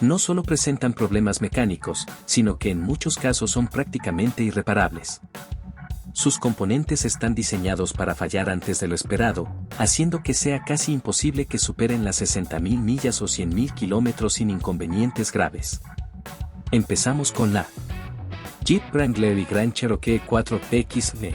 no solo presentan problemas mecánicos, sino que en muchos casos son prácticamente irreparables. Sus componentes están diseñados para fallar antes de lo esperado, haciendo que sea casi imposible que superen las 60.000 millas o 100.000 kilómetros sin inconvenientes graves. Empezamos con la Jeep Wrangler y Grand Cherokee 4XE.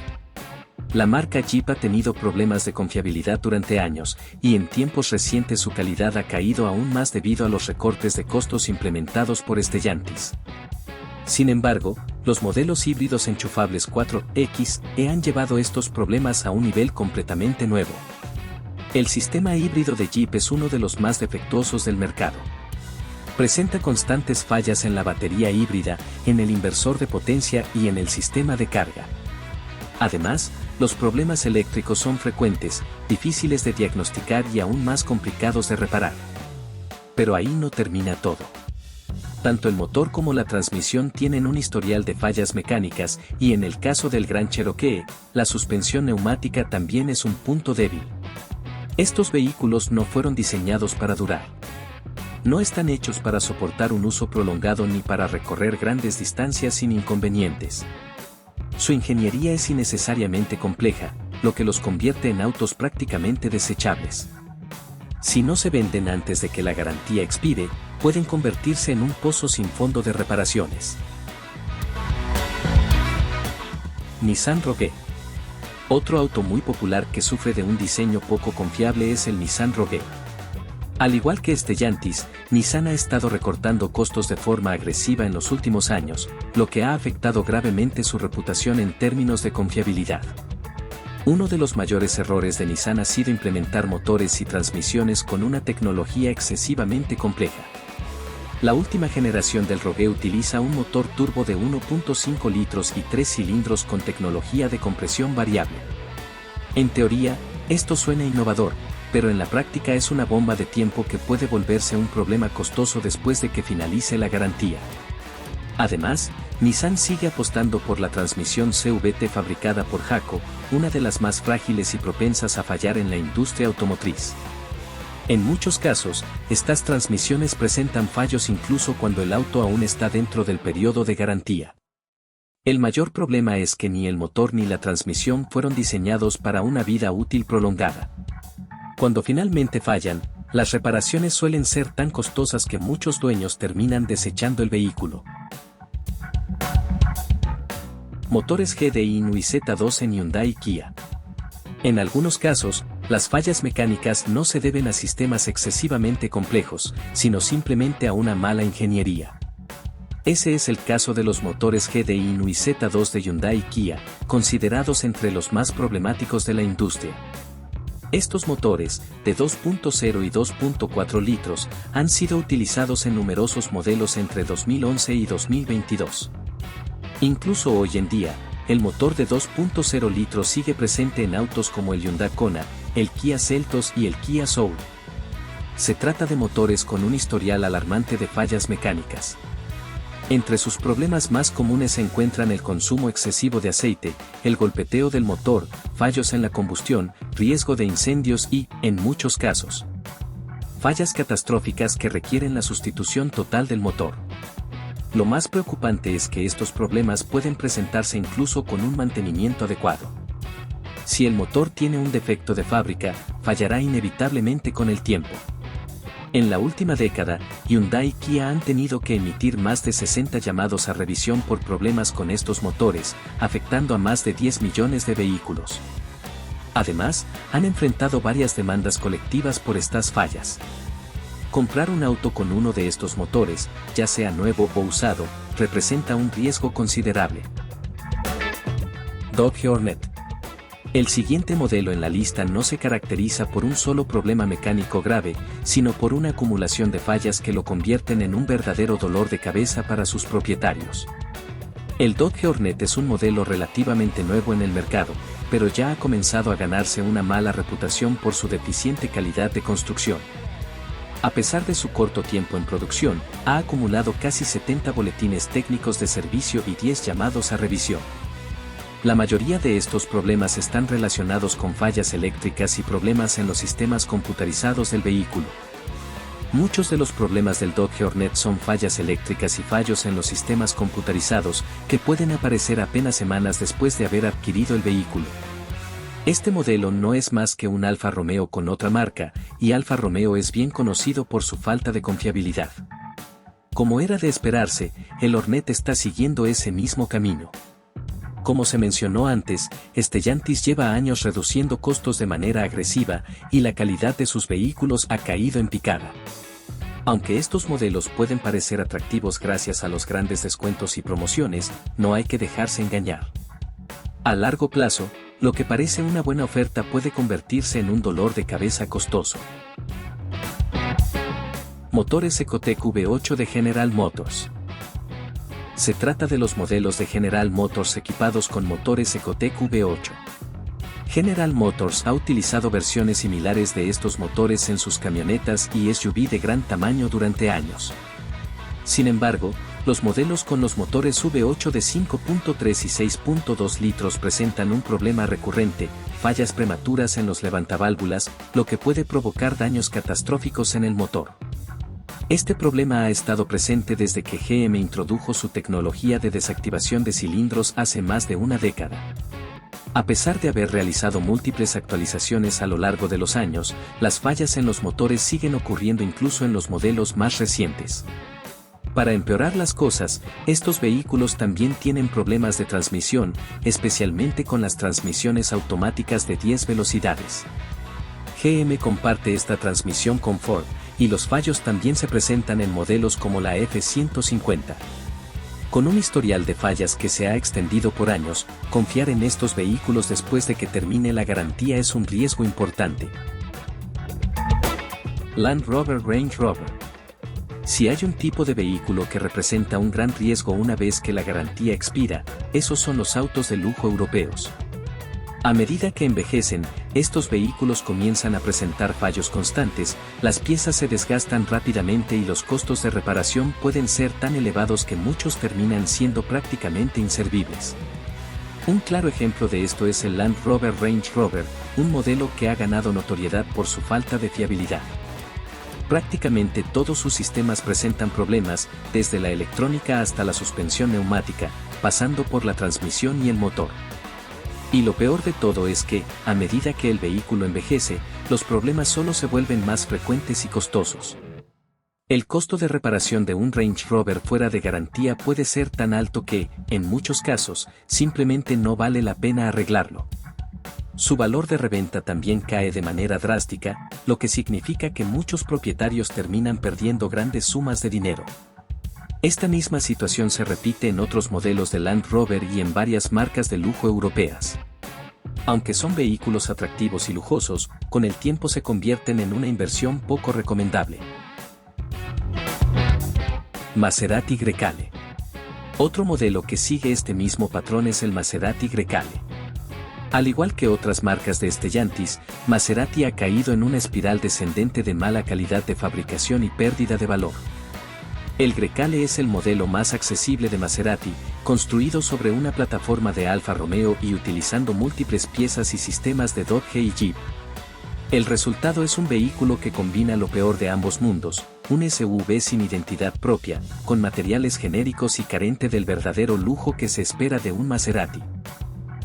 La marca Jeep ha tenido problemas de confiabilidad durante años, y en tiempos recientes su calidad ha caído aún más debido a los recortes de costos implementados por Stellantis. Sin embargo, los modelos híbridos enchufables 4XE han llevado estos problemas a un nivel completamente nuevo. El sistema híbrido de Jeep es uno de los más defectuosos del mercado. Presenta constantes fallas en la batería híbrida, en el inversor de potencia y en el sistema de carga. Además, los problemas eléctricos son frecuentes, difíciles de diagnosticar y aún más complicados de reparar. Pero ahí no termina todo. Tanto el motor como la transmisión tienen un historial de fallas mecánicas y en el caso del Grand Cherokee, la suspensión neumática también es un punto débil. Estos vehículos no fueron diseñados para durar. No están hechos para soportar un uso prolongado ni para recorrer grandes distancias sin inconvenientes. Su ingeniería es innecesariamente compleja, lo que los convierte en autos prácticamente desechables. Si no se venden antes de que la garantía expire, pueden convertirse en un pozo sin fondo de reparaciones. Nissan Rogue. Otro auto muy popular que sufre de un diseño poco confiable es el Nissan Rogue. Al igual que Stellantis, Nissan ha estado recortando costos de forma agresiva en los últimos años, lo que ha afectado gravemente su reputación en términos de confiabilidad. Uno de los mayores errores de Nissan ha sido implementar motores y transmisiones con una tecnología excesivamente compleja. La última generación del Rogue utiliza un motor turbo de 1.5 litros y 3 cilindros con tecnología de compresión variable. En teoría, esto suena innovador, pero en la práctica es una bomba de tiempo que puede volverse un problema costoso después de que finalice la garantía. Además, Nissan sigue apostando por la transmisión CVT fabricada por Hako, una de las más frágiles y propensas a fallar en la industria automotriz. En muchos casos, estas transmisiones presentan fallos incluso cuando el auto aún está dentro del periodo de garantía. El mayor problema es que ni el motor ni la transmisión fueron diseñados para una vida útil prolongada. Cuando finalmente fallan, las reparaciones suelen ser tan costosas que muchos dueños terminan desechando el vehículo. Motores GDI Nui Z2 en Hyundai y Kia. En algunos casos, las fallas mecánicas no se deben a sistemas excesivamente complejos, sino simplemente a una mala ingeniería. Ese es el caso de los motores GDI Nui Z2 de Hyundai y Kia, considerados entre los más problemáticos de la industria. Estos motores, de 2.0 y 2.4 litros, han sido utilizados en numerosos modelos entre 2011 y 2022. Incluso hoy en día, el motor de 2.0 litros sigue presente en autos como el Hyundai Kona, el Kia Seltos y el Kia Soul. Se trata de motores con un historial alarmante de fallas mecánicas. Entre sus problemas más comunes se encuentran el consumo excesivo de aceite, el golpeteo del motor, fallos en la combustión, riesgo de incendios y, en muchos casos, fallas catastróficas que requieren la sustitución total del motor. Lo más preocupante es que estos problemas pueden presentarse incluso con un mantenimiento adecuado. Si el motor tiene un defecto de fábrica, fallará inevitablemente con el tiempo. En la última década, Hyundai y Kia han tenido que emitir más de 60 llamados a revisión por problemas con estos motores, afectando a más de 10 millones de vehículos. Además, han enfrentado varias demandas colectivas por estas fallas. Comprar un auto con uno de estos motores, ya sea nuevo o usado, representa un riesgo considerable. Dodge Hornet. El siguiente modelo en la lista no se caracteriza por un solo problema mecánico grave, sino por una acumulación de fallas que lo convierten en un verdadero dolor de cabeza para sus propietarios. El Dodge Hornet es un modelo relativamente nuevo en el mercado, pero ya ha comenzado a ganarse una mala reputación por su deficiente calidad de construcción. A pesar de su corto tiempo en producción, ha acumulado casi 70 boletines técnicos de servicio y 10 llamados a revisión. La mayoría de estos problemas están relacionados con fallas eléctricas y problemas en los sistemas computarizados del vehículo. Muchos de los problemas del Dodge Hornet son fallas eléctricas y fallos en los sistemas computarizados que pueden aparecer apenas semanas después de haber adquirido el vehículo. Este modelo no es más que un Alfa Romeo con otra marca, y Alfa Romeo es bien conocido por su falta de confiabilidad. Como era de esperarse, el Hornet está siguiendo ese mismo camino. Como se mencionó antes, Stellantis lleva años reduciendo costos de manera agresiva y la calidad de sus vehículos ha caído en picada. Aunque estos modelos pueden parecer atractivos gracias a los grandes descuentos y promociones, no hay que dejarse engañar. A largo plazo, lo que parece una buena oferta puede convertirse en un dolor de cabeza costoso. Motores Ecotec V8 de General Motors. Se trata de los modelos de General Motors equipados con motores Ecotec V8. General Motors ha utilizado versiones similares de estos motores en sus camionetas y SUV de gran tamaño durante años. Sin embargo, los modelos con los motores V8 de 5.3 y 6.2 litros presentan un problema recurrente, fallas prematuras en los levantaválvulas, lo que puede provocar daños catastróficos en el motor. Este problema ha estado presente desde que GM introdujo su tecnología de desactivación de cilindros hace más de una década. A pesar de haber realizado múltiples actualizaciones a lo largo de los años, las fallas en los motores siguen ocurriendo incluso en los modelos más recientes. Para empeorar las cosas, estos vehículos también tienen problemas de transmisión, especialmente con las transmisiones automáticas de 10 velocidades. GM comparte esta transmisión con Ford, y los fallos también se presentan en modelos como la F-150. Con un historial de fallas que se ha extendido por años, confiar en estos vehículos después de que termine la garantía es un riesgo importante. Land Rover Range Rover. Si hay un tipo de vehículo que representa un gran riesgo una vez que la garantía expira, esos son los autos de lujo europeos. A medida que envejecen, estos vehículos comienzan a presentar fallos constantes, las piezas se desgastan rápidamente y los costos de reparación pueden ser tan elevados que muchos terminan siendo prácticamente inservibles. Un claro ejemplo de esto es el Land Rover Range Rover, un modelo que ha ganado notoriedad por su falta de fiabilidad. Prácticamente todos sus sistemas presentan problemas, desde la electrónica hasta la suspensión neumática, pasando por la transmisión y el motor. Y lo peor de todo es que, a medida que el vehículo envejece, los problemas solo se vuelven más frecuentes y costosos. El costo de reparación de un Range Rover fuera de garantía puede ser tan alto que, en muchos casos, simplemente no vale la pena arreglarlo. Su valor de reventa también cae de manera drástica, lo que significa que muchos propietarios terminan perdiendo grandes sumas de dinero. Esta misma situación se repite en otros modelos de Land Rover y en varias marcas de lujo europeas. Aunque son vehículos atractivos y lujosos, con el tiempo se convierten en una inversión poco recomendable. Maserati Grecale. Otro modelo que sigue este mismo patrón es el Maserati Grecale. Al igual que otras marcas de Stellantis, Maserati ha caído en una espiral descendente de mala calidad de fabricación y pérdida de valor. El Grecale es el modelo más accesible de Maserati, construido sobre una plataforma de Alfa Romeo y utilizando múltiples piezas y sistemas de Dodge y Jeep. El resultado es un vehículo que combina lo peor de ambos mundos, un SUV sin identidad propia, con materiales genéricos y carente del verdadero lujo que se espera de un Maserati.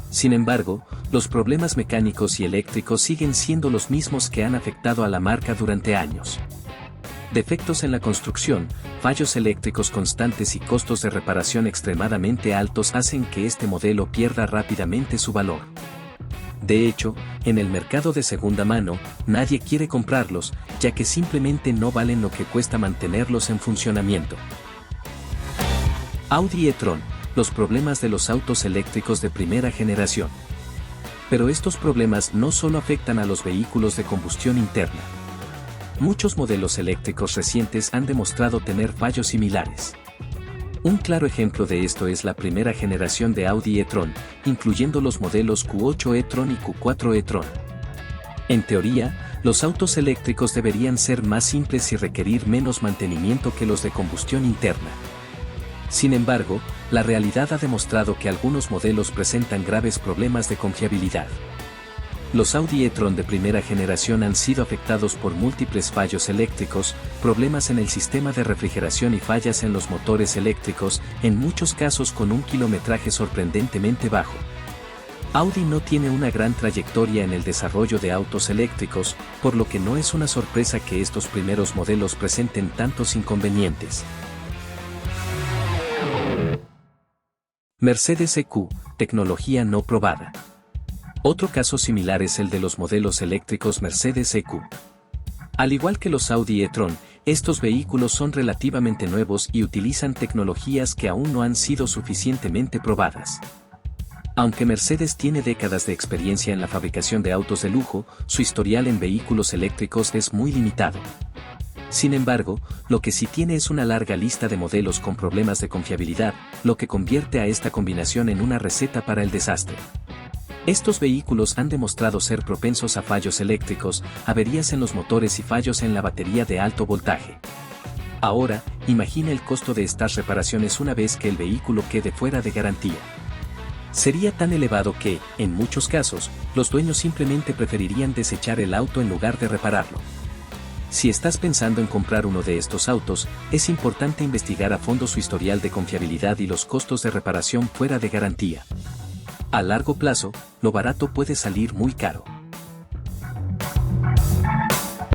Sin embargo, los problemas mecánicos y eléctricos siguen siendo los mismos que han afectado a la marca durante años. Defectos en la construcción, fallos eléctricos constantes y costos de reparación extremadamente altos hacen que este modelo pierda rápidamente su valor. De hecho, en el mercado de segunda mano, nadie quiere comprarlos, ya que simplemente no valen lo que cuesta mantenerlos en funcionamiento. Audi e-tron, los problemas de los autos eléctricos de primera generación. Pero estos problemas no solo afectan a los vehículos de combustión interna. Muchos modelos eléctricos recientes han demostrado tener fallos similares. Un claro ejemplo de esto es la primera generación de Audi e-tron, incluyendo los modelos Q8 e-tron y Q4 e-tron. En teoría, los autos eléctricos deberían ser más simples y requerir menos mantenimiento que los de combustión interna. Sin embargo, la realidad ha demostrado que algunos modelos presentan graves problemas de confiabilidad. Los Audi e-tron de primera generación han sido afectados por múltiples fallos eléctricos, problemas en el sistema de refrigeración y fallas en los motores eléctricos, en muchos casos con un kilometraje sorprendentemente bajo. Audi no tiene una gran trayectoria en el desarrollo de autos eléctricos, por lo que no es una sorpresa que estos primeros modelos presenten tantos inconvenientes. Mercedes EQ, tecnología no probada. Otro caso similar es el de los modelos eléctricos Mercedes EQ. Al igual que los Audi e-tron, estos vehículos son relativamente nuevos y utilizan tecnologías que aún no han sido suficientemente probadas. Aunque Mercedes tiene décadas de experiencia en la fabricación de autos de lujo, su historial en vehículos eléctricos es muy limitado. Sin embargo, lo que sí tiene es una larga lista de modelos con problemas de confiabilidad, lo que convierte a esta combinación en una receta para el desastre. Estos vehículos han demostrado ser propensos a fallos eléctricos, averías en los motores y fallos en la batería de alto voltaje. Ahora, imagina el costo de estas reparaciones una vez que el vehículo quede fuera de garantía. Sería tan elevado que, en muchos casos, los dueños simplemente preferirían desechar el auto en lugar de repararlo. Si estás pensando en comprar uno de estos autos, es importante investigar a fondo su historial de confiabilidad y los costos de reparación fuera de garantía. A largo plazo, lo barato puede salir muy caro.